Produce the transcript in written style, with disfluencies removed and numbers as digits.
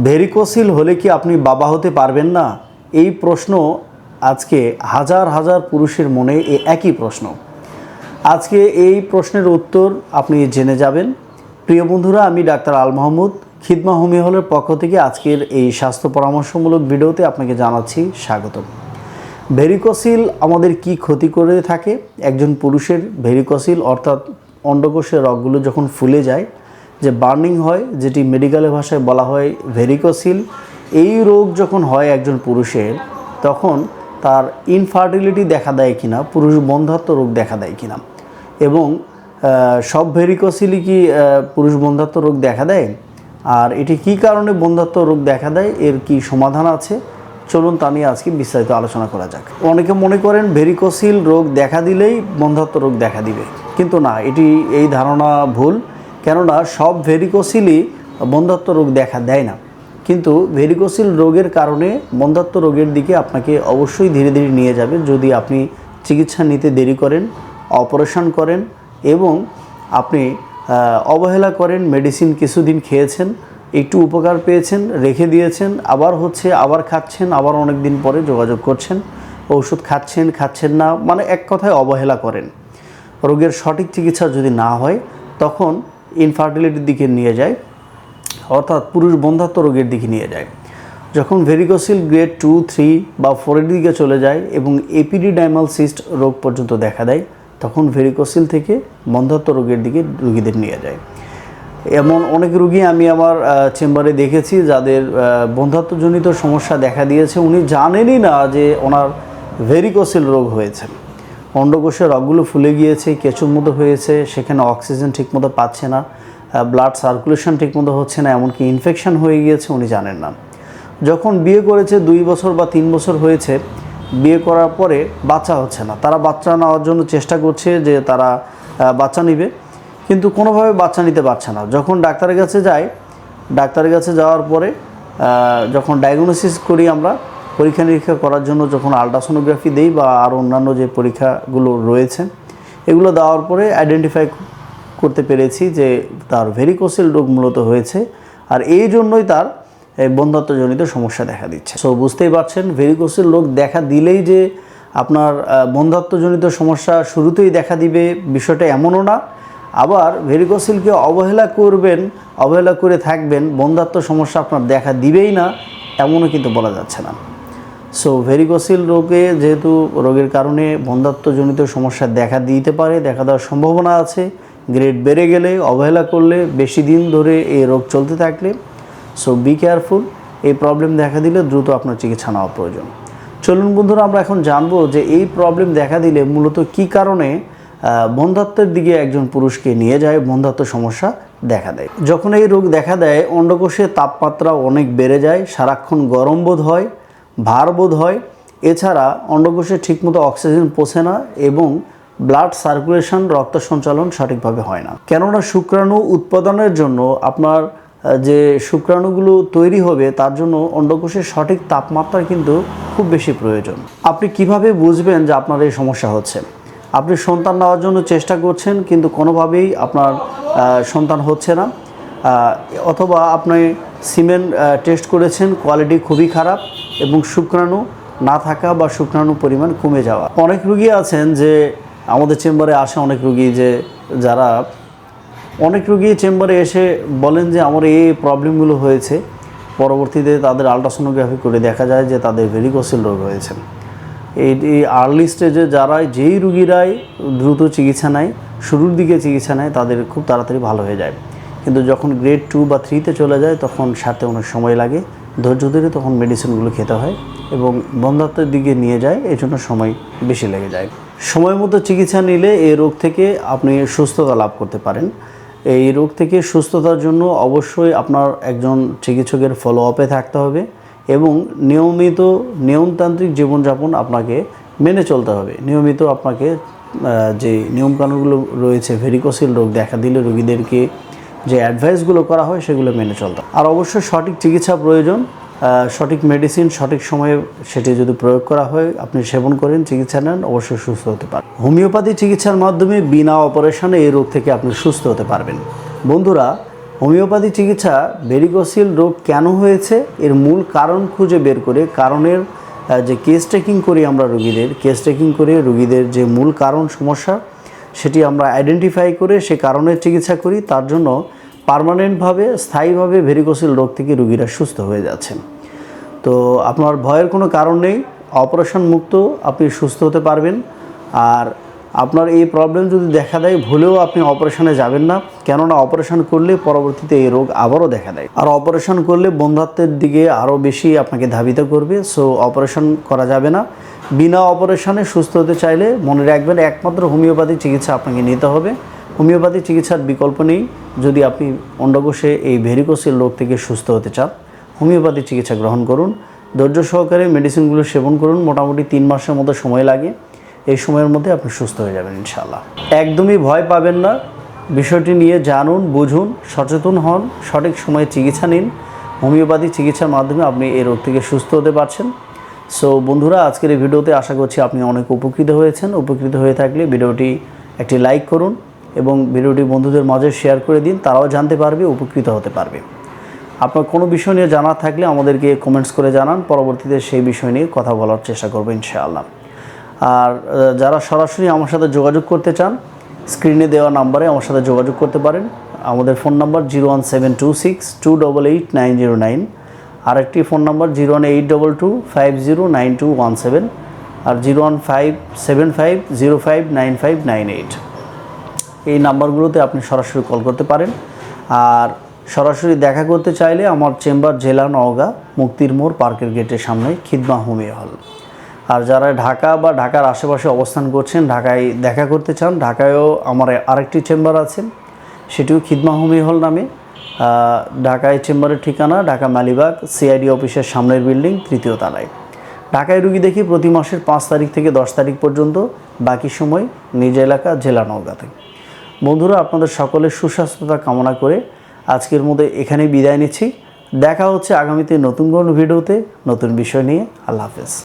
Varicocele হলে কি আপনি বাবা হতে পারবেন না? এই প্রশ্ন আজকে হাজার হাজার পুরুষের মনে একই প্রশ্ন। আজকে এই প্রশ্নের উত্তর আপনি জেনে যাবেন। প্রিয় বন্ধুরা, আমি ডাক্তার আল মাহমুদ, খিদমা হোমিও হলের পক্ষ থেকে আজকের এই স্বাস্থ্য পরামর্শমূলক ভিডিওতে আপনাকে জানাচ্ছি স্বাগতম। ভেরিকোসিল আমাদের কি ক্ষতি করে থাকে? একজন পুরুষের ভেরিকোসিল অর্থাৎ অন্ডকোষের রগগুলো যখন ফুলে যায়, যে বার্নিং হয়, যেটি মেডিকেলের ভাষায় বলা হয় ভেরিকোসিল, এই রোগ যখন হয় একজন পুরুষের, তখন তার ইনফার্টিলিটি দেখা দেয় কিনা, পুরুষ বন্ধ্যাত্ব রোগ দেখা দেয় কিনা, এবং সব ভেরিকোসিলই কি পুরুষ বন্ধ্যাত্ব রোগ দেখা দেয়, আর এটি কি কারণে বন্ধ্যাত্ব রোগ দেখা দেয়, এর কি সমাধান আছে, চলুন তা নিয়ে আজকে বিস্তারিত আলোচনা করা যাক। অনেকে মনে করেন ভেরিকোসিল রোগ দেখা দিলেই বন্ধ্যাত্ব রোগ দেখা দিবে, কিন্তু না, এই ধারণা ভুল। কেননা সব ভেরিকোসিলই বন্ধ্যাত্ব রোগ দেখা দেয় না, কিন্তু ভেরিকোসিল রোগের কারণে বন্ধ্যাত্ব রোগের দিকে আপনাকে অবশ্যই ধীরে ধীরে নিয়ে যাবে যদি আপনি চিকিৎসা নিতে দেরি করেন, অপারেশন করেন এবং আপনি অবহেলা করেন। মেডিসিন কিছুদিন খেয়েছেন, একটু উপকার পেয়েছেন, রেখে দিয়েছেন, আবার হচ্ছে, আবার খাচ্ছেন, আবার অনেক দিন পরে যোগাযোগ করছেন, ওষুধ খাচ্ছেন না, মানে এক কথায় অবহেলা করেন। রোগের সঠিক চিকিৎসা যদি না হয় তখন ইনফার্টিলিটির দিকে নিয়ে যায়, অর্থাৎ পুরুষ বন্ধ্যাত্ব রোগের দিকে নিয়ে যায়। যখন ভেরিকোসিল গ্রেড 2, 3 বা 4-এর দিকে চলে যায় এবং এপিডিডাইমাল সিস্ট রোগ পর্যন্ত দেখা দেয়, তখন ভেরিকোসিল থেকে বন্ধ্যাত্ব রোগের দিকে রোগীদের নিয়ে যায়। এমন অনেক রোগী আমি আমার চেম্বারে দেখেছি যাদের বন্ধ্যাত্বজনিত সমস্যা দেখা দিয়েছে, উনি জানেনই না যে ওনার ভেরিকোসিল রোগ হয়েছে। অন্ডকোষের রগগুলো ফুলে গিয়েছে, কেঁচুর মতো হয়েছে, সেখানে অক্সিজেন ঠিকমতো পাচ্ছে না, ব্লাড সার্কুলেশন ঠিকমতো হচ্ছে না, এমনকি ইনফেকশন হয়ে গিয়েছে, উনি জানেন না। যখন বিয়ে করেছে 2 বছর বা 3 বছর হয়েছে, বিয়ে করার পরে বাচ্চা হচ্ছে না, তারা বাচ্চা নেওয়ার জন্য চেষ্টা করছে যে তারা বাচ্চা নেবে, কিন্তু কোনোভাবে বাচ্চা নিতে পারছে না। যখন ডাক্তারের কাছে যায়, ডাক্তারের কাছে যাওয়ার পরে যখন ডায়াগনোসিস করি আমরা, পরীক্ষা নিরীক্ষা করার জন্য যখন আলট্রাসোনোগ্রাফি দেই বা আর অন্যান্য যে পরীক্ষাগুলো রয়েছে, এগুলো দেওয়ার পরে আইডেন্টিফাই করতে পেরেছি যে তার ভেরিকোসিল রোগ মূলত হয়েছে, আর এই জন্যই তার বন্ধ্যাত্বজনিত সমস্যা দেখা দিচ্ছে। সো বুঝতেই পারছেন, ভেরিকোসিল রোগ দেখা দিলেই যে আপনার বন্ধ্যাত্বজনিত সমস্যা শুরুতেই দেখা দিবে বিষয়টা এমনও না। আবার ভেরিকোসিলকে অবহেলা করবেন, অবহেলা করে থাকবেন, বন্ধ্যাত্ব সমস্যা আপনার দেখা দিবেই না, এমনও কিন্তু বলা যাচ্ছে না। সো ভেরিকোসিল রোগে যেহেতু রোগের কারণে বন্ধ্যাত্বজনিত সমস্যা দেখা দিতে পারে, দেখা দেওয়ার সম্ভাবনা আছে, গ্রেড বেড়ে গেলে, অবহেলা করলে, বেশি দিন ধরে এই রোগ চলতে থাকলে, সো বি কেয়ারফুল। এই প্রবলেম দেখা দিলে দ্রুত আপনার চিকিৎসা নেওয়া প্রয়োজন। চলুন বন্ধুরা, আমরা এখন জানবো যে এই প্রবলেম দেখা দিলে মূলত কী কারণে বন্ধ্যাত্বের দিকে একজন পুরুষকে নিয়ে যায়, বন্ধ্যাত্ব সমস্যা দেখা দেয়। যখন এই রোগ দেখা দেয়, অন্ডকোষের তাপমাত্রা অনেক বেড়ে যায়, সারাক্ষণ গরম বোধ হয়, ভার বোধ হয়, এছাড়া অন্ডকোষে ঠিকমতো অক্সিজেন পৌঁছে না এবং ব্লাড সার্কুলেশন, রক্ত সঞ্চালন সঠিকভাবে হয় না। কেননা শুক্রাণু উৎপাদনের জন্য আপনার যে শুক্রাণুগুলো তৈরি হবে, তার জন্য অন্ডকোষের সঠিক তাপমাত্রা কিন্তু খুব বেশি প্রয়োজন। আপনি কিভাবে বুঝবেন যে আপনার এই সমস্যা হচ্ছে? আপনি সন্তান নেওয়ার জন্য চেষ্টা করছেন, কিন্তু কোনোভাবেই আপনার সন্তান হচ্ছে না, অথবা আপনি সিমেন টেস্ট করেছেন, কোয়ালিটি খুবই খারাপ এবং শুক্রাণু না থাকা বা শুক্রাণু পরিমাণ কমে যাওয়া। অনেক রুগী আছেন যে আমাদের চেম্বারে আসে, অনেক রুগী চেম্বারে এসে বলেন যে আমার এই প্রবলেমগুলো হয়েছে, পরবর্তীতে তাদের আলট্রাসোনোগ্রাফি করে দেখা যায় যে তাদের ভেরিকোসিল রোগ হয়েছে। এই আর্লি স্টেজে যেই রুগীরাই দ্রুত চিকিৎসা নেয়, শুরুর দিকে চিকিৎসা নেয়, তাদের খুব তাড়াতাড়ি ভালো হয়ে যায়। কিন্তু যখন গ্রেড 2 বা 3-তে চলে যায়, তখন সারতে অনেক সময় লাগে, ধৈর্য ধরে তখন মেডিসিনগুলো খেতে হয় এবং বন্ধ্যাত্বের দিকে নিয়ে যায়, এই জন্য সময় বেশি লেগে যায়। সময় মতো চিকিৎসা নিলে এই রোগ থেকে আপনি সুস্থতা লাভ করতে পারেন। এই রোগ থেকে সুস্থতার জন্য অবশ্যই আপনার একজন চিকিৎসকের ফলো আপে থাকতে হবে এবং নিয়মতান্ত্রিক জীবনযাপন আপনাকে মেনে চলতে হবে। নিয়মিত আপনাকে যে নিয়মকানুনগুলো রয়েছে, ভেরিকোসিল রোগ দেখা দিলে রোগীদেরকে যে অ্যাডভাইসগুলো করা হয় সেগুলো মেনে চলতে হবে। আর অবশ্যই সঠিক চিকিৎসা প্রয়োজন, সঠিক মেডিসিন সঠিক সময়ে সেটি যদি প্রয়োগ করা হয়, আপনি সেবন করেন, চিকিৎসা নেন, অবশ্যই সুস্থ হতে পারেন। হোমিওপ্যাথি চিকিৎসার মাধ্যমে বিনা অপারেশনে এই রোগ থেকে আপনি সুস্থ হতে পারবেন। বন্ধুরা, হোমিওপ্যাথি চিকিৎসা ভেরিকোসিল রোগ কেন হয়েছে এর মূল কারণ খুঁজে বের করে কারণের যে কেস টেকিং করি আমরা কেস টেকিং করে রোগীদের যে মূল কারণ সমস্যা সেটি আমরা আইডেন্টিফাই করে সে কারণের চিকিৎসা করি। তার জন্য পার্মানেন্টভাবে স্থায়ীভাবে ভেরিকোসিল রোগ থেকে রোগীরা সুস্থ হয়ে যাচ্ছেন। তো আপনার ভয়ের কোনো কারণ নেই, অপারেশন মুক্ত আপনি সুস্থ হতে পারবেন। আর আপনার এই প্রবলেম যদি দেখা দেয় ভুলেও আপনি অপারেশনে যাবেন না, কেননা অপারেশন করলে পরবর্তীতে এই রোগ আবারও দেখা দেয়, আর অপারেশন করলে বন্ধ্যাত্বের দিকে আরও বেশি আপনাকে ধাবিত করবে। সো অপারেশন করা যাবে না। বিনা অপারেশনে সুস্থ হতে চাইলে মনে রাখবেন একমাত্র হোমিওপ্যাথি চিকিৎসা আপনাকে নিতে হবে। হোমিওপ্যাথি চিকিৎসার বিকল্প নেই। যদি আপনি অন্ডকোষে এই ভেরিকোসিল রোগ থেকে সুস্থ হতে চান, হোমিওপ্যাথি চিকিৎসা গ্রহণ করুন, ধৈর্য সহকারে মেডিসিনগুলো সেবন করুন। মোটামুটি 3 মাসের মতো সময় লাগে। এই সময়ের মধ্যে আপনি সুস্থ হয়ে যাবেন ইনশাআল্লাহ। একদমই ভয় পাবেন না, বিষয়টি নিয়ে জানুন, বুঝুন, সচেতন হন, সঠিক সময়ে চিকিৎসা নিন। হোমিওপ্যাথি চিকিৎসার মাধ্যমে আপনি এই রোগ থেকে সুস্থ হতে পারছেন। সো বন্ধুরা, আজকের এই ভিডিওতে আশা করছি আপনি অনেক উপকৃত হয়েছেন। উপকৃত হয়ে থাকলে ভিডিওটি একটি লাইক করুন এবং ভিডিওটি বন্ধুদের মাঝে শেয়ার করে দিন, তারাও জানতে পারবে, উপকৃত হতে পারবে। আপনার কোনো বিষয় নিয়ে জানার থাকলে আমাদেরকে কমেন্টস করে জানান, পরবর্তীতে সেই বিষয় নিয়ে কথা বলার চেষ্টা করবো ইনশাআল্লাহ। আর যারা সরাসরি আমার সাথে যোগাযোগ করতে চান, স্ক্রিনে দেওয়া নাম্বারে আমার সাথে যোগাযোগ করতে পারেন। আমাদের ফোন নাম্বার 01726 288 909, আরেকটি ফোন নাম্বার 01822509217 আর 01575059598। এই নাম্বারগুলোতে আপনি সরাসরি কল করতে পারেন। আর সরাসরি দেখা করতে চাইলে আমার চেম্বার জেলা নওগাঁ, মুক্তির মোড়, পার্কের গেটের সামনে, খিদমা হোমিও হল। আর যারা ঢাকা বা ঢাকার আশেপাশে অবস্থান করছেন, ঢাকায় দেখা করতে চান, ঢাকায়ও আমার আরেকটি চেম্বার আছে, সেটিও খিদমা হোমিও হল নামে। ঢাকায় চেম্বারের ঠিকানা ঢাকা মালিবাগ সিআইডি অফিসের সামনের বিল্ডিং, 3য় তলায়। ঢাকায় রুগী দেখি প্রতি মাসের 5 তারিখ থেকে 10 তারিখ পর্যন্ত, বাকি সময় নিজ এলাকা জেলা নওগাঁতে। বন্ধুরা, আপনাদের সকলের সুস্বাস্থ্যতা কামনা করে আজকের মধ্যে এখানেই বিদায় নিচ্ছি। দেখা হচ্ছে আগামীতে নতুন কোনো ভিডিওতে নতুন বিষয় নিয়ে। আল্লাহ হাফেজ।